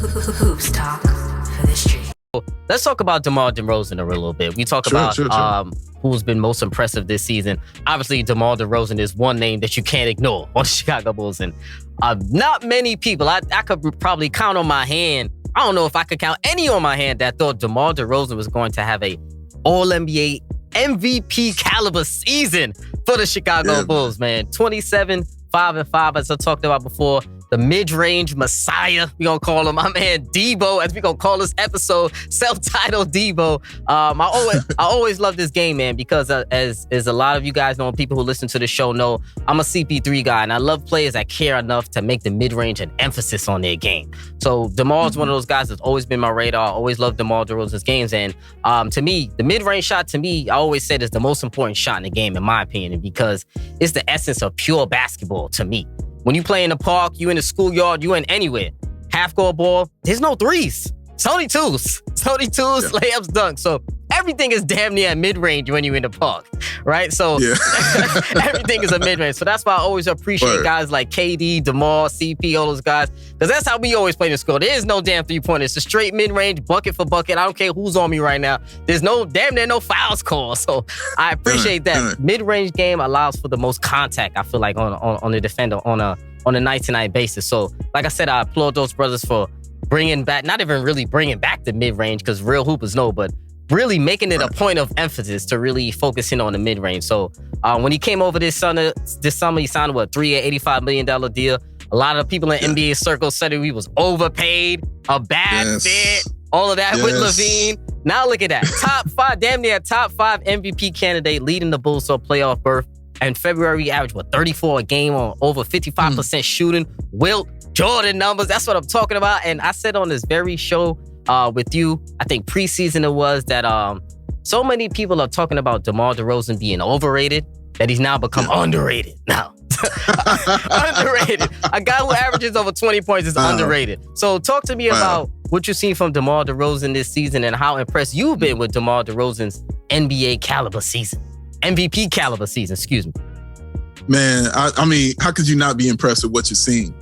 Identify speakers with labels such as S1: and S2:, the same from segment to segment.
S1: Hoops talk for the street.
S2: Let's talk about Demar Derozan a little bit. We talk about who's been most impressive this season. Obviously, Demar Derozan is one name that you can't ignore on the Chicago Bulls. And not many people, I could probably count on my hand. I don't know if I could count any on my hand that thought Demar Derozan was going to have a All-NBA MVP caliber season for the Chicago Bulls, man. 27, 5-5, as I talked about before. The mid-range messiah, we gonna call him, my man Debo, as we gonna call this episode, self-titled Debo. I always love this game, man, because as a lot of you guys know, people who listen to the show know, I'm a CP3 guy, and I love players that care enough to make the mid-range an emphasis on their game. So DeMar's one of those guys that's always been my radar. I always love DeMar DeRozan's games, and to me, the mid-range shot, to me, I always said is the most important shot in the game, in my opinion, because it's the essence of pure basketball to me. When you play in the park, you in the schoolyard, you in anywhere. Half-court ball, there's no threes. It's only twos. It's only twos, layups, dunks. So everything is damn near mid-range when you're in the park, right? So everything is a mid-range. So that's why I always appreciate guys like KD, DeMar, CP, all those guys, because that's how we always play in school. There is no damn three-pointer. It's a straight mid-range, bucket for bucket. I don't care who's on me right now. There's no damn near no fouls called. So I appreciate that. Mid-range game allows for the most contact, I feel like, on the defender on a night-to-night basis. So like I said, I applaud those brothers for bringing back, not even really bringing back the mid-range, because real hoopers know, but really making it a point of emphasis to really focus in on the mid-range. So when he came over this summer, he signed a 3-year, $85 million deal. A lot of people in NBA circles said he was overpaid, a bad fit, all of that with Levine. Now look at that. Top 5 MVP candidate, leading the Bulls to a playoff berth. In February, he averaged, 34 a game on over 55% shooting. Wilt, Jordan numbers, that's what I'm talking about. And I said on this very show with you, I think preseason it was, that so many people are talking about DeMar DeRozan being overrated that he's now become underrated now. Underrated. A guy who averages over 20 points is underrated. So talk to me about what you've seen from DeMar DeRozan this season and how impressed you've been with DeMar DeRozan's NBA caliber season. MVP caliber season, excuse me.
S3: Man, I mean, how could you not be impressed with what you're seeing?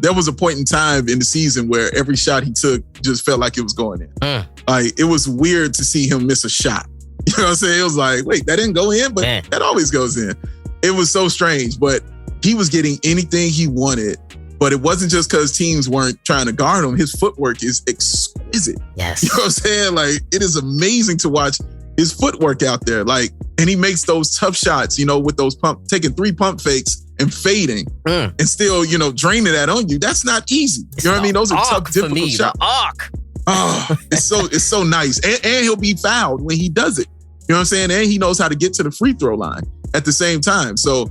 S3: There was a point in time in the season where every shot he took just felt like it was going in. Like, it was weird to see him miss a shot. You know what I'm saying? It was like, wait, that didn't go in, but that always goes in. It was so strange, but he was getting anything he wanted. But it wasn't just because teams weren't trying to guard him. His footwork is exquisite.
S2: Yes.
S3: You know what I'm saying? Like, it is amazing to watch his footwork out there. Like, and he makes those tough shots, you know, with those taking 3 pump fakes and fading and still, you know, draining that on you. That's not easy. You know what I mean? Those are tough, difficult shots.
S2: The arc.
S3: Oh, it's so nice. And he'll be fouled when he does it. You know what I'm saying? And he knows how to get to the free throw line at the same time. So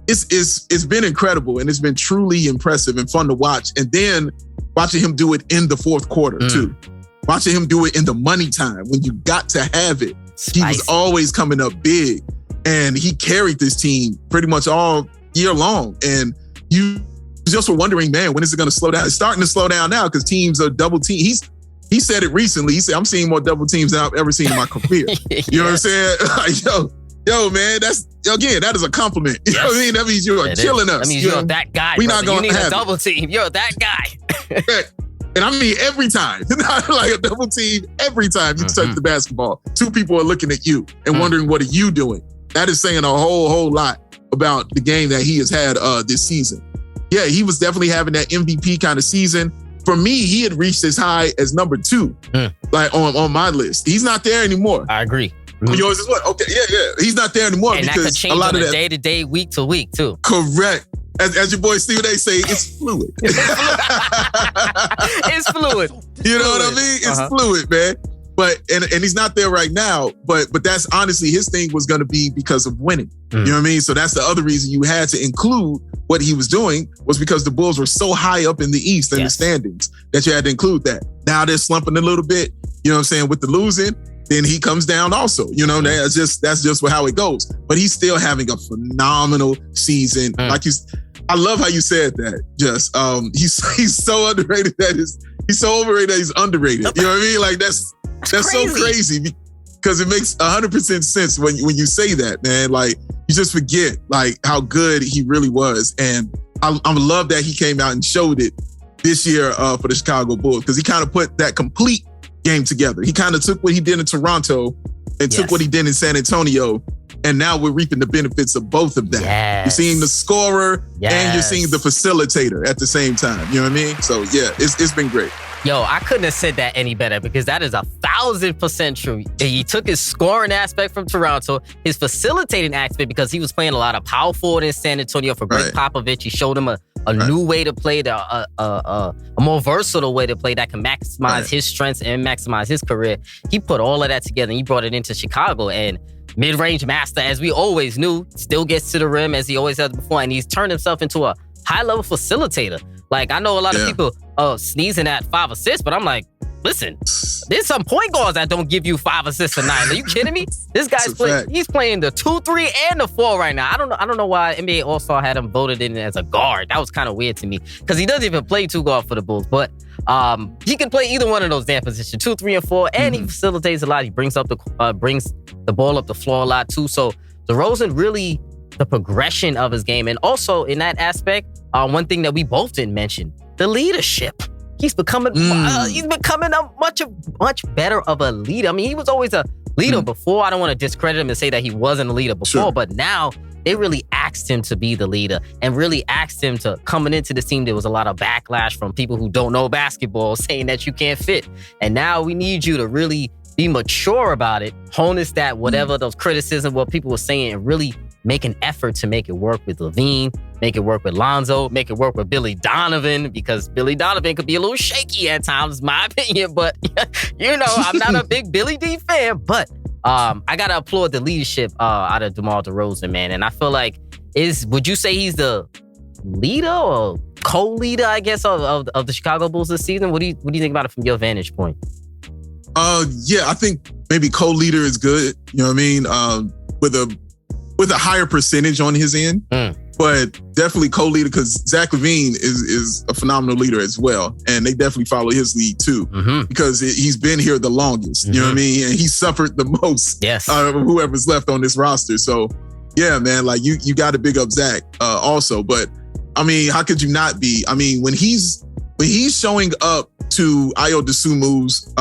S3: it's been incredible, and it's been truly impressive and fun to watch. And then watching him do it in the fourth quarter too. Watching him do it in the money time when you got to have it. Spicy. He was always coming up big, and he carried this team pretty much all year long. And you just were wondering, man, when is it going to slow down? It's starting to slow down now because teams are double team. He said it recently. He said, I'm seeing more double teams than I've ever seen in my career. You know what I'm saying? Like, yo, man, that is a compliment. You know what I mean? That means you are killing us.
S2: That means you're that guy.
S3: We're not going to have
S2: a double team. You're that guy.
S3: And I mean, every time, not like a double team, every time you touch the basketball, 2 people are looking at you and wondering, what are you doing? That is saying a whole lot about the game that he has had this season. Yeah, he was definitely having that MVP kind of season. For me, he had reached as high as number 2, like on my list. He's not there anymore.
S2: I agree.
S3: Yours is what? Okay, yeah. He's not there anymore,
S2: and
S3: because
S2: that could change
S3: a lot of that
S2: day-to-day, week-to-week too.
S3: Correct. As your boy Steve, they say, it's fluid.
S2: It's fluid.
S3: You know what I mean? It's fluid, man. But and he's not there right now. But that's honestly, his thing was going to be because of winning. You know what I mean? So that's the other reason you had to include what he was doing, was because the Bulls were so high up in the East in the standings that you had to include that. Now they're slumping a little bit. You know what I'm saying? With the losing, then he comes down also. You know, that's just how it goes. But he's still having a phenomenal season. I love how you said that. Just he's so underrated he's so overrated that he's underrated. You know what I mean? Like that's so crazy, because it makes 100% sense when you say that, man. Like, you just forget like how good he really was, and I love that he came out and showed it this year for the Chicago Bulls, because he kind of put that complete game together. He kind of took what he did in Toronto and took what he did in San Antonio, and now we're reaping the benefits of both of that.
S2: Yes.
S3: You're seeing the scorer and you're seeing the facilitator at the same time. You know what I mean? So yeah, it's been great.
S2: Yo, I couldn't have said that any better, because that is 1,000% true. He took his scoring aspect from Toronto, his facilitating aspect, because he was playing a lot of power forward in San Antonio for Greg Popovich. He showed him a new way to play, a more versatile way to play that can maximize his strengths and maximize his career. He put all of that together and he brought it into Chicago. And mid-range master, as we always knew, still gets to the rim as he always has before, and he's turned himself into a high-level facilitator. Like, I know a lot of people sneezing at 5 assists, but I'm like, listen, there's some point guards that don't give you 5 assists a night. Are you kidding me? This guy's he's playing the 2, 3, and the 4 right now. I don't know why NBA All-Star had him voted in as a guard. That was kind of weird to me, because he doesn't even play 2 guard for the Bulls, but he can play either one of those damn positions, 2, 3, and 4, and he facilitates a lot. He brings the ball up the floor a lot too. So DeRozan really, the progression of his game, and also in that aspect, one thing that we both didn't mention, the leadership. He's becoming a much better of a leader. I mean, he was always a leader before. I don't want to discredit him and say that he wasn't a leader before, but now they really asked him to be the leader, and really asked him to, coming into the team, there was a lot of backlash from people who don't know basketball saying that you can't fit. And now we need you to really be mature about it, harness that whatever those criticism, what people were saying, and really make an effort to make it work with Levine, make it work with Lonzo, make it work with Billy Donovan, because Billy Donovan could be a little shaky at times, my opinion, but you know, I'm not a big Billy D fan, but I gotta applaud the leadership out of DeMar DeRozan, man. And I feel like, would you say he's the leader or co-leader, I guess, of the Chicago Bulls this season? What do you think about it from your vantage point?
S3: Yeah, I think maybe co-leader is good. You know what I mean? With a higher percentage on his end, but definitely co-leader, because Zach LaVine is a phenomenal leader as well, and they definitely follow his lead too, because he's been here the longest. You know what I mean? And he suffered the most. Of whoever's left on this roster. So yeah, man, like you got to big up Zach also. But I mean, how could you not be? I mean, when he's showing up to Ayo Dosunmu's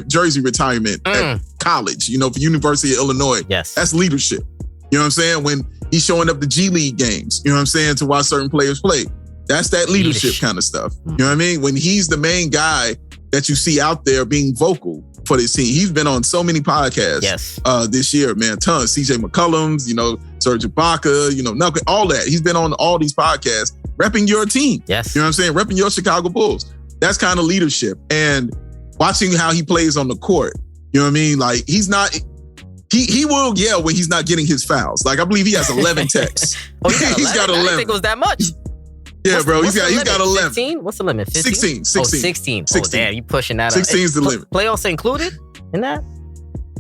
S3: jersey retirement at college, you know, for University of Illinois, that's leadership. You know what I'm saying? When he's showing up to G League games, you know what I'm saying, to watch certain players play. That's that leadership kind of stuff. You know what I mean? When he's the main guy that you see out there being vocal for this team. He's been on so many podcasts this year, man. Tons. CJ McCollum's, you know, Serge Ibaka, you know, all that. He's been on all these podcasts repping your team. You know what I'm saying? Repping your Chicago Bulls. That's kind of leadership. And watching how he plays on the court, you know what I mean? Like, he's not... He will yell when he's not getting his fouls. Like, I believe he has 11 techs. He's got 11. I didn't think
S2: it was that much.
S3: Yeah, bro. He's got 11.
S2: 15? What's the limit? 15?
S3: 16.
S2: Oh, 16. Oh, damn. You pushing that
S3: 16 is the limit.
S2: Playoffs included in that?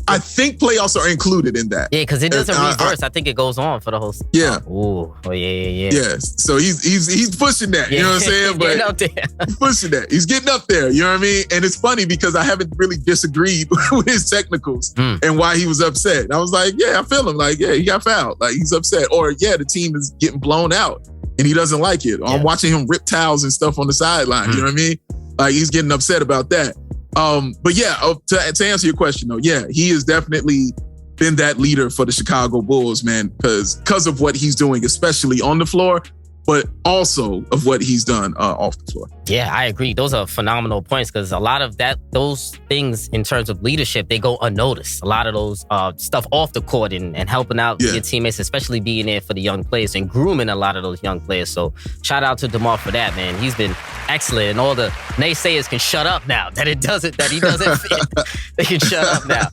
S3: I think playoffs are included in that.
S2: Yeah, because it doesn't reverse. I think it goes on for the whole.
S3: Yeah.
S2: Oh, yeah.
S3: Yes. So he's pushing that. You know what I'm saying? But he's pushing that. He's getting up there. You know what I mean? And it's funny because I haven't really disagreed with his technicals and why he was upset. And I was like, yeah, I feel him. Like, yeah, he got fouled. Like, he's upset. Or yeah, the team is getting blown out and he doesn't like it. I'm watching him rip towels and stuff on the sideline. You know what I mean? Like, he's getting upset about that. But yeah, to answer your question though, yeah, he has definitely been that leader for the Chicago Bulls, man, because of what he's doing, especially on the floor, but also of what he's done off the floor.
S2: Yeah, I agree. Those are phenomenal points, because a lot of those things in terms of leadership, they go unnoticed. A lot of those stuff off the court and helping out your teammates, especially being there for the young players and grooming a lot of those young players. So shout out to DeMar for that, man. He's been excellent, and all the naysayers can shut up now that he doesn't fit. They can shut up now.